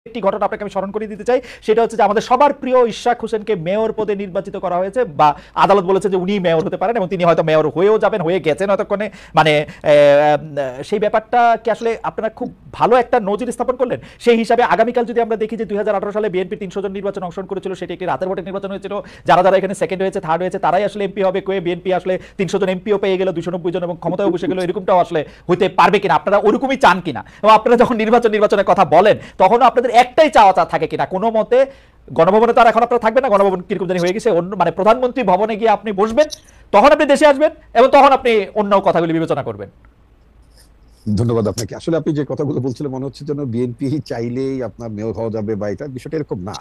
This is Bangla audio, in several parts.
একটি ঘটনা আপনাকে আমি স্মরণ করিয়ে দিতে চাই, সেটা হচ্ছে যে আমাদের সবার প্রিয় ইশরাক হোসেনকে মেয়র পদে নির্বাচিত করা হয়েছে, বা আদালত বলেছে যে উনি মেয়র হতে পারেন এবং তিনি হয়তো মেয়র হয়েও যাবেন, হয়ে গেছেন এতক্ষণে। মানে সেই ব্যাপারটা কি আসলে আপনারা খুব ভালো একটা নজির স্থাপন করলেন। সেই হিসাবে আগামীকাল যদি আমরা দেখি যে 2018 সালে বিএনপি 300 জন নির্বাচন অংশগ্রহণ করেছিল, সেটি একটি রাতের ভোটে নির্বাচন হয়েছিল, যারা যারা এখানে সেকেন্ড হয়েছে, থার্ড হয়েছে, তারাই আসলে এমপি হবে, কয়ে বিএনপি আসলে 300 জন এমপিও পেয়ে গেল, 290 জন এবং ক্ষমতায় বসে গেল, এরকমটাও আসলে হইতে পারবে কিনা, আপনারা ওরকমই চান কিনা? এবং আপনারা যখন নির্বাচনের কথা বলেন তখন আপনাদের একটাই চাওয়া থাকে কিনা কোনো মতে, গণভবনে তো আর এখন আপনারা থাকবেন না, গণভবন কিরকম জানি হয়ে গেছে, অন্য মানে প্রধানমন্ত্রী ভবনে গিয়ে আপনি বসবেন, তখন আপনি দেশে আসবেন এবং তখন আপনি অন্য কথাগুলি বিবেচনা করবেন। ধন্যবাদ আপনাকে। আসলে আপনি যে কথাগুলো বলছিলেন মনে হচ্ছে যেন বিএনপি চাইলেই আপনার মেয়র হওয়া যাবে, বা এটা বিষয়টা এরকম না।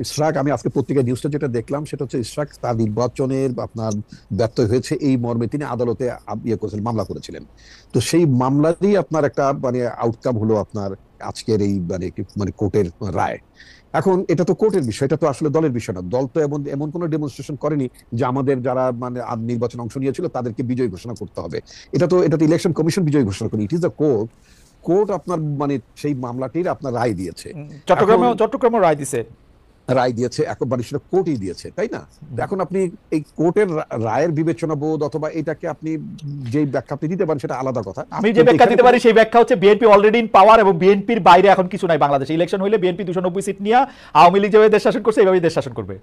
ইশরাক, আমি আজকে পত্রিকায় নিউজটা যেটা দেখলাম সেটা হচ্ছে ইশরাক তার নির্বাচনের আপনার ব্যর্থ হয়েছে এই মর্মে তিনি আদালতে ইয়ে করেছিলেন, মামলা করেছিলেন। তো সেই মামলারই আপনার একটা মানে আউটকাম হলো আপনার আজকের এই মানে কোর্টের রায়। এখন এটা তো কোর্টের বিষয়, এটা তো আসলে দলের বিষয় না। দল তো এমন এমন কোনো ডেমনস্ট্রেশন করেনি যে আমাদের যারা মানে নির্বাচন অংশ নিয়েছিল তাদেরকে বিজয়ী ঘোষণা করতে হবে। এটা তো ইলেকশন কমিশন বিজয়ী ঘোষণা করেনি, it is the court. Court আপনার মানে সেই মামলাটির আপনার রায় দিয়েছে, চট্টগ্রামে রায় দিয়েছে, এখন মানে সেটা কোর্টই দিয়েছে, তাই না? এখন আপনি এই কোর্টের রায়ের বিবেচনা বোধ অথবা এটাকে আপনি যে ব্যাখ্যা আপনি দিতে পারেন সেটা আলাদা কথা। আমি যে ব্যাখ্যা দিতে পারি সেই ব্যাখ্যা হচ্ছে বিএনপি অলরেডি ইন পাওয়ার এবং বিএনপির বাইরে এখন কিছু নাই বাংলাদেশে। ইলেকশন হইলে বিএনপি 290 সিট নিয়ে আওয়ামী লীগ যেভাবে দেশ শাসন করছে এইভাবেই দেশ শাসন করবে।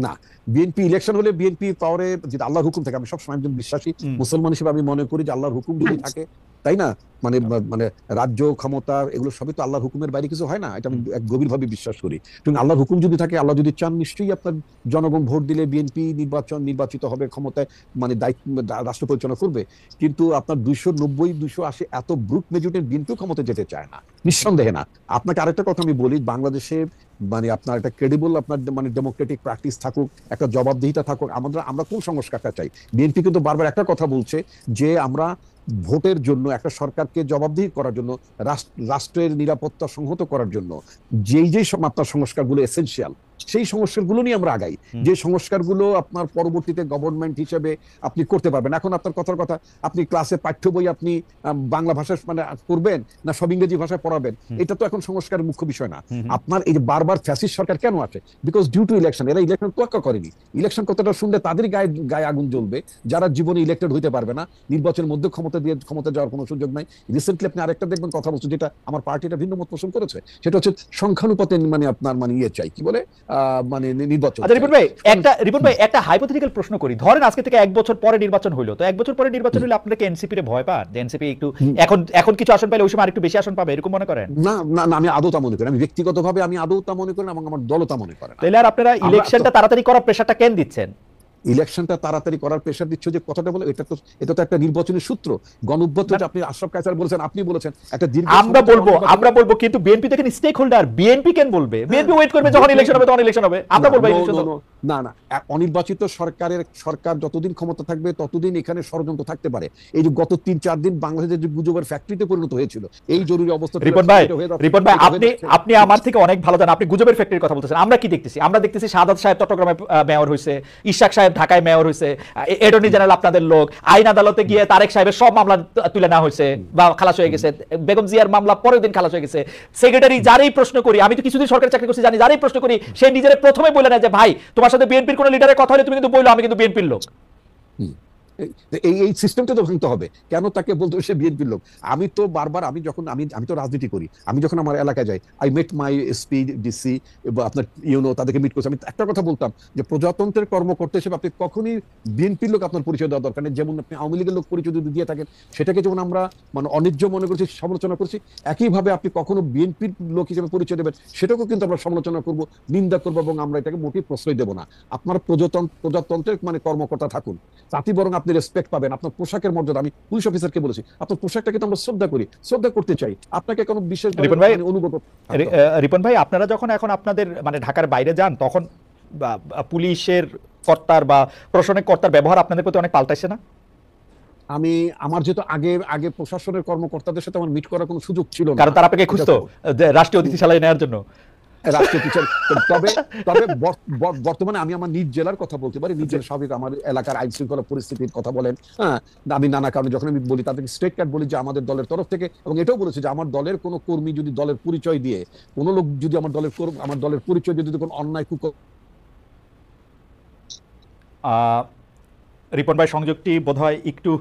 না, বিএনপি ইলেকশন হলে বিএনপি পাওয়ারে যদি আল্লাহর হুকুম থাকে, আমি সবসময় একজন বিশ্বাসী মুসলমান হিসেবে আমি মনে করি যে আল্লাহর হুকুম যদি থাকে, তাই না, মানে মানে রাজ্য ক্ষমতা এগুলো সবই তো আল্লাহর হুকুমের বাইরে কিছু হয় না, এটা আমি গভীরভাবে বিশ্বাস করি। কিন্তু আল্লাহর হুকুম যদি থাকে, আল্লাহ যদি চান, নিশ্চয়ই আপনার জনগণ ভোট দিলে বিএনপি নির্বাচিত হবে, ক্ষমতায় মানে দায়িত্ব রাষ্ট্র পরিচালনা করবে। কিন্তু আপনার 290-280 এত ব্রুট মেজরিটি বিএনপি ক্ষমতায় যেতে চায় না, নিঃসন্দেহে না। আপনাকে আরেকটা কথা আমি বলি, বাংলাদেশে মানে আপনার একটা ক্রেডিবল আপনার মানে ডেমোক্রেটিক প্র্যাকটিস থাকুক, একটা জবাবদিহিতা থাকুক। আমরা কোন সংস্কারটা চাই? বিএনপি কিন্তু বারবার একটা কথা বলছে যে আমরা ভোটের জন্য একটা সরকারকে জবাবদিহি করার জন্য, রাষ্ট্রের নিরাপত্তা সংহত করার জন্য যেই আপনার সংস্কারগুলো এসেনশিয়াল, সেই সংস্কারগুলো নিয়ে আমরা আগাই, যে সংস্কারগুলো আপনার পরবর্তীতে গভর্নমেন্ট হিসেবে আপনি করতে পারবেন। এখন আপনার কথার কথা, আপনি ক্লাসে পাঠ্য বই আপনি বাংলা ভাষায় মানে করবেন না সব ইংরেজি ভাষায় পড়াবেন, এটা তো এখন সংস্কারের মুখ্য বিষয় না। আপনার এই যে বারবার ফ্যাসিস্ট সরকার কেন আছে? Because due to election. এরা ইলেকশন তোয়াক্কা করেনি। ইলেকশন কথাটা শুনলে তাদের গায়ে আগুন জ্বলবে যারা জীবনে ইলেক্টেড হইতে পারবে না, নির্বাচনের মধ্যে ক্ষমতা যাওয়ার কোনো সুযোগ নাই। রিসেন্টলি আপনি আরেকটা দেখবেন কথা বলছেন, যেটা আমার পার্টিটা ভিন্ন মত পোষণ করেছে, সেটা হচ্ছে সংখ্যানুপাতে মানে আপনার মানে ইয়ে চাই, কি বলে মানে নির্বাচন। আচ্ছা রিপন ভাই একটা হাইপোথেটিক্যাল প্রশ্ন করি। ধরেন আজকে থেকে 1 বছর পরে নির্বাচন হইলো, তো 1 বছর পরে নির্বাচন হলে আপনাকে এনসিপি রে ভয় পান? এনসিপি একটু এখন কিছু আসন পাইলে ওই সময় আরেকটু বেশি আসন পাবে, এরকম মনে করেন? না না না, আমি আদৌ তা মনে করি, আমি ব্যক্তিগতভাবে আমি আদৌ তা মনে করি না, এবং আমার দলও তা মনে করে না। তাহলে আর আপনারা ইলেকশনটা তাড়াতাড়ি করার প্রেসারটা কেন দিচ্ছেন? ইলেকশনটা তাড়াতাড়ি করার প্রেশার দিচ্ছ যে কথাটা বলে, এটা তো একটা নির্বাচনী সূত্র। গণঅভ্যুত্থান আপনি আশরাফ কায়সার বলেছেন, আপনি বলেছেন একটা দীর্ঘ, আমরা বলবো কিন্তু বিএনপি তো এখানে স্টেক হোল্ডার। বিএনপি কেন বলবে? বিএনপি ওয়েট করবে যখন ইলেকশন হবে তখন ইলেকশন হবে, আমরা বলবো না না, অনির্বাচিত সরকার যতদিন ক্ষমতা থাকবে ততদিন এখানে ষড়যন্ত্র থাকতে পারে। এই যে গত 3-4 দিন বাংলাদেশের যে গুজবের ফ্যাক্টরিতে পরিণত হয়েছিল এই জরুরি অবস্থা। রিপন ভাই আপনি আমার থেকে অনেক ভালো জানেন, আপনি গুজবের ফ্যাক্টরির কথা বলতেছেন। আমরা কি দেখতেছি? আমরা দেখতেছি শাহাদাত সাহেব চট্টগ্রামে মেয়র হয়েছে, ইশরাক সাহেব ঢাকায় মেয়র হয়েছে, অ্যাটর্নি জেনারেল আপনাদের লোক, আইন আদালতে গিয়ে তারেক সাহেবের সব মামলা তুলে নেওয়া হয়েছে বা খালাস হয়ে গেছে, বেগম জিয়ার মামলা পরের দিন খালাস হয়ে গেছে। সেক্রেটারি যারাই প্রশ্ন করি, আমি তো কিছুদিন সরকারি চাকরি করছি জানি, যারাই প্রশ্ন করি সে নিজের প্রথমে বলে না যে ভাই তোমার সাথে বিএনপির কোন লিডারের কথা হলে তুমি কিন্তু বললো আমি কিন্তু বিএনপির লোক। এই সিস্টেমটা তো ভাঙতে হবে। কেন তাকে বলতে সে বিএনপির লোক? আমি তো বারবার আমি তো রাজনীতি করি, আমি যখন আমার এলাকায় যাই, I met my SP DC বা আপনার তাদেরকে মিট করছি। আমি একটা কথা বলতাম যে প্রজাতন্ত্রের কর্মকর্তা হিসেবে আপনি কখনই বিএনপির লোক আপনার পরিচয় দেওয়া দরকার নেই। যেমন আপনি আওয়ামী লীগের লোক পরিচয় যদি দিয়ে থাকেন, সেটাকে যেমন আমরা মানে অন্যায্য মনে করছি, সমালোচনা করছি, একইভাবে আপনি কখনো বিএনপির লোক হিসেবে পরিচয় দেবেন, সেটাকেও কিন্তু আমরা সমালোচনা করব, নিন্দা করবো, এবং আমরা এটাকে মোটেই প্রশ্রয় দেবো না। আপনার প্রজাতন্ত্রের মানে কর্মকর্তা থাকুন, তাতে বরং আপনি রেসপেক্ট পাবেন। আপনার পোশাকের মর্যাদা, আমি পুলিশ অফিসারকে বলেছি, আপনার পোশাকটাকে তো আমরা শ্রদ্ধা করি, শ্রদ্ধা করতে চাই, আপনাকে কোনো বিশেষ অনুগত। রিপন ভাই আপনারা যখন এখন আপনাদের মানে ঢাকার বাইরে যান, তখন পুলিশের কর্তার বা প্রশাসনিক কর্তার ব্যবহার আপনাদের প্রতি অনেক পাল্টাইছে না? আমার যেহেতু আগে প্রশাসনের কর্মকর্তাদের সাথে আমার মিট করার কোনো সুযোগ ছিল না, কারণ তারা আপনাকে খুঁজতো রাষ্ট্রীয় অতিথিশালায় নেওয়ার জন্য। রাষ্ট্র পিছনে। তবে তবে বর্তমানে আমি আমার নিজ জেলার কথা বলতে পারি, নিজ জেলার স্বাভাবিক আমার এলাকার আইন শৃঙ্খলা পরিস্থিতির কথা বলেন, হ্যাঁ, আমি নানা কারণে যখন আমি বলি তাদেরকে স্ট্রেট কাট বলি যে আমাদের দলের তরফ থেকে, এবং এটাও বলেছে যে আমার দলের কোনো কর্মী যদি দলের পরিচয় দিয়ে কোনো লোক যদি আমার দলের পরিচয় দিয়ে যদি কোনো অন্যায় রিপন ভাই সংযোগটি বোধহয় একটু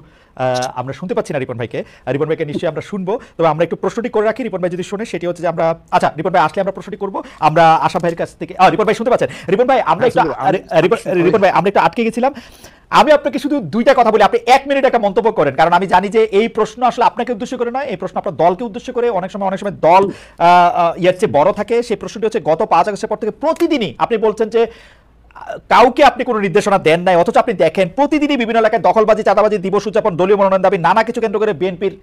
আমরা শুনতে পাচ্ছি না রিপন ভাইকে। রিপন ভাইকে নিশ্চয়ই আমরা শুনবো, তবে আমরা একটু প্রশ্নটি করে রাখি, রিপন ভাই যদি শুনে সেটি হচ্ছে যে আমরা, আচ্ছা রিপন ভাই আসলে আমরা প্রশ্নটি করবো। আমরা আশা ভাইয়ের কাছ থেকে, রিপন ভাই শুনতে পাচ্ছেন? রিপন ভাই আমরা একটু রিপন ভাই আমরা একটু আটকে গেছিলাম। আমি আপনাকে শুধু দুইটা কথা বলি, আপনি 1 মিনিট একটা মন্তব্য করেন, কারণ আমি জানি যে এই প্রশ্ন আসলে আপনাকে উদ্দেশ্য করে নয়, এই প্রশ্ন আপনার দলকে উদ্দেশ্য করে। অনেক সময় দল ইয়ার চেয়ে বড় থাকে। সেই প্রশ্নটি হচ্ছে গত 5 আগস্টের পর থেকে প্রতিদিনই আপনি বলছেন যে কাউকে আপনি কোনো নির্দেশনা দেন নাই, অথচ আপনি দেখেন প্রতিদিনই বিভিন্ন এলাকায় দখলবাজি, চাঁদাবাজি, দিবস উদযাপন, দলীয় মনোনয়ন দাবি, নানা কিছু কেন্দ্র করে বিএনপির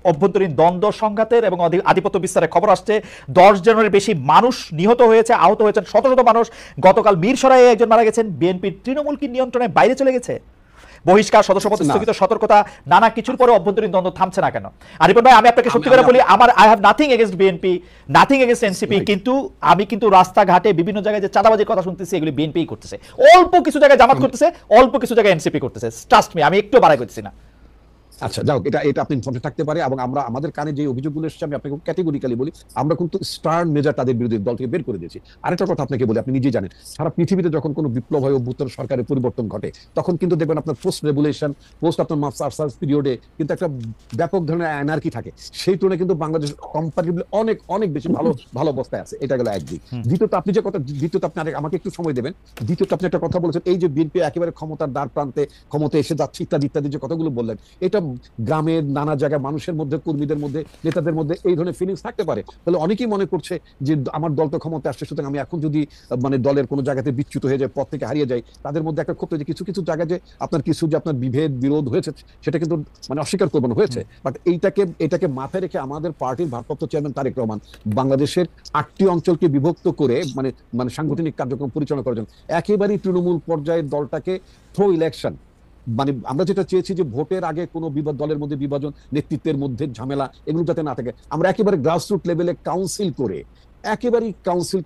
অভ্যন্তরীণ দ্বন্দ্ব সংঘাতের এবং আধিপত্য বিস্তারের খবর আসছে। 10 জনের বেশি মানুষ নিহত হয়েছে, আহত হয়েছেন শত শত মানুষ। গতকাল মিরসরাইয়ে একজন মারা গেছেন। বিএনপির তৃণমূল কি নিয়ন্ত্রণের বাইরে চলে গেছে? বহিষ্কার, সদস্যপদ স্থগিত, সতর্কতা, নানা কিছুর পরে অভ্যন্তরীণ দ্বন্দ্ব থামছে না কেন? আরিফুল ভাই আমি আপনাকে সত্যি করে বলি, I have nothing against BNP, nothing against NCP, কিন্তু আমি কিন্তু রাস্তাঘাটে বিভিন্ন জায়গায় যে চাঁদাবাজির কথা শুনতেছি এগুলি বিএনপিই করতেছে। অল্প কিছু জায়গায় জামাত করতেছে, অল্প কিছু জায়গায় এনসিপি করতেছে। ট্রাস্ট মি, আমি একটু বাড়াই করতেছি না। আচ্ছা যাও, এটা আপনি ইনফর্মে থাকতে পারে, এবং আমরা আমাদের কানে যে অভিযোগগুলো এসেছে আমি আপনাকে ক্যাটেগরিক্যালি বলি, আমরা কিন্তু স্টার্ন মেজার তাদের বিরুদ্ধে দল থেকে বের করে দিয়েছি। আরেকটা কথা আপনাকে বলি, আপনি নিজেই জানেন সারা পৃথিবীতে যখন কোনো বিপ্লব হয়, অভ্যুত্থান, সরকারের পরিবর্তন ঘটে, তখন কিন্তু দেখবেন আপনার পোস্ট রেগুলেশন, পোস্ট আপনার মাস্টার্স পিরিয়ডে কিন্তু একটা ব্যাপক ধরনের অ্যানার্কি থাকে। সেই তুলনায় কিন্তু বাংলাদেশ কম্পারেটিভলি অনেক অনেক বেশি ভালো অবস্থায় আছে। এটা গেল একদিক। দ্বিতীয়ত আপনি যে কথা, দ্বিতীয়ত আপনি আমাকে একটু সময় দেবেন, দ্বিতীয়ত আপনি একটা কথা বলেছেন, এই যে বিএনপি একেবারে ক্ষমতার দ্বার প্রান্তে, ক্ষমতা এসে যাচ্ছে ইত্যাদি ইত্যাদি যে কথাগুলো বললেন, এটা গ্রামের নানা জায়গায় মানুষের মধ্যে, কর্মীদের মধ্যে, নেতাদের মধ্যে এই ধরনের ফিলিংস থাকতে পারে। তাহলে অনেকেই মনে করছে যে আমার দল তো ক্ষমতা আসছে, সুতরাং আমি এখন যদি মানে দলের কোনো জায়গাতে বিচ্যুত হয়ে যায়, পথ থেকে হারিয়ে যায়, তাদের মধ্যে একটা ক্ষোভ যে কিছু কিছু জায়গায় যে আপনার বিভেদ বিরোধ হয়েছে, সেটা কিন্তু মানে অস্বীকার করবেন হয়েছে। বাট এটাকে মাথায় রেখে আমাদের পার্টির ভারপ্রাপ্ত চেয়ারম্যান তারেক রহমান বাংলাদেশের 8টি অঞ্চলকে বিভক্ত করে মানে সাংগঠনিক কার্যক্রম পরিচালনা করার জন্য একেবারেই তৃণমূল পর্যায়ের দলটাকে থ্রো ইলেকশন, মানে আমরা যেটা চেয়েছি যে ভোটের আগে কোনো দলের মধ্যে বিভাজন, নেতৃত্বের মধ্যে ঝামেলা, এগুলো যাতে না থাকে, আমরা একেবারে গ্রাসরুট লেভেলে কাউন্সিল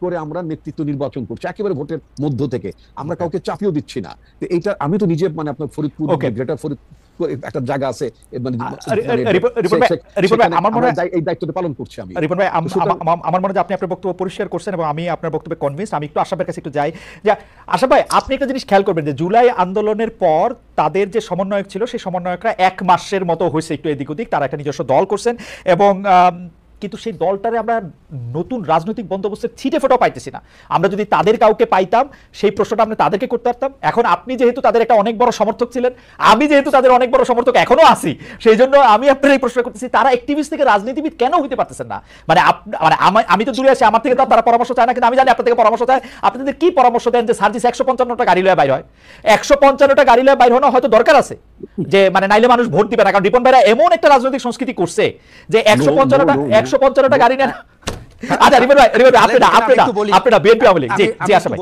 করে আমরা নেতৃত্ব নির্বাচন করছি, একেবারে ভোটের মধ্য থেকে। আমরা কাউকে চাপিয়েও দিচ্ছি না। এইটা আমি তো নিজে মানে আপনার ফরিদপুর, গ্রেটার ফরিদপুর একটা জায়গা আছে, এই দায়িত্বটা পালন করছি আমি। রিপন ভাই আমার মনে হয় আপনি আপনার বক্তব্য পরিষ্কার করছেন এবং আমি আপনার বক্তব্যে কনভিন্স। আমি একটু আশা ভাইয়ের কাছে একটু যাই, যে আশা ভাই আপনি একটা জিনিস খেয়াল করবেন যে জুলাই আন্দোলনের পর তাদের যে সমন্বয়ক ছিল, সেই সমন্বয়করা 1 মাসের মতো হয়েছে একটু এদিক ওদিক, তারা একটা নিজস্ব দল করছেন, এবং কিন্তু সেই দলটারে আমরা নতুন রাজনৈতিক বন্দোবস্তের ছিটে ফোটাও পাইতেছি না। আমরা যদি তাদের কাউকে পাইতাম, সেই প্রশ্নটা আমরা তাদেরকে করতে পারতাম। এখন আপনি যেহেতু তাদের একটা অনেক বড় সমর্থক ছিলেন, আমি যেহেতু তাদের অনেক বড় সমর্থক এখনো আছি, সেই জন্য আমি আপনার এই প্রশ্ন করতেছি, তারা অ্যাক্টিভিস্ট থেকে রাজনীতিবিদ কেন হইতে পারতেছেন না? মানে আমি তো দূরে আছি, আমার থেকে তারা পরামর্শ চায় না, কিন্তু আমি জানি আপনার থেকে পরামর্শ চায়। আপনাদের কি পরামর্শ দেন যে সার্জিস 155টা গাড়ি লয়ে বাইর হয়? 155টা গাড়ি লয়ে বাইর হওয়া হয়তো দরকার আছে, যে মানে নাইলে মানুষ ভোট দিবে না। কারণ রিপন ভাইরা এমন একটা রাজনৈতিক সংস্কৃতি করছে যে 155টা গাড়ি নেন। আচ্ছা রিপন ভাই, আপনারা বিএনপি আমলে, জি আশা ভাই।